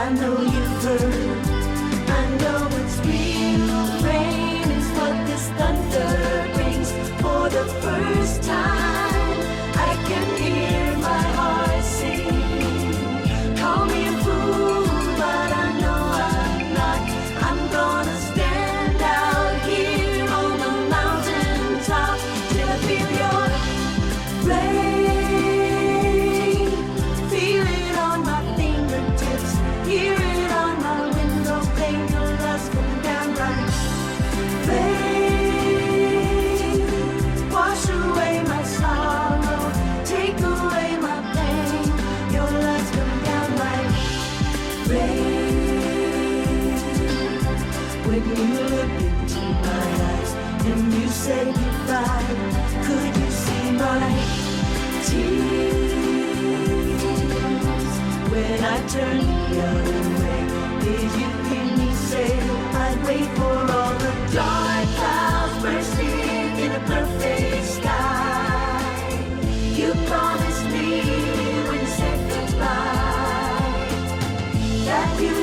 I know you've heard. I know it's real rain is what this thunder brings. For the first time I can hear my heart sing. Call me a fool, but I know I'm not. I'm gonna stand out here on the mountaintop till I feel your rain. Feel it on my fingertips, hear it on my window pane. Your love's coming down right. Rain, wash away my sorrow, take away my pain. Your love's coming down right. Rain, when you look into my eyes and you say goodbye, could you see my tears? When I turn the other way, did you hear me say I'd wait for all the dark clouds bursting in a perfect sky? You promised me when you said goodbye that you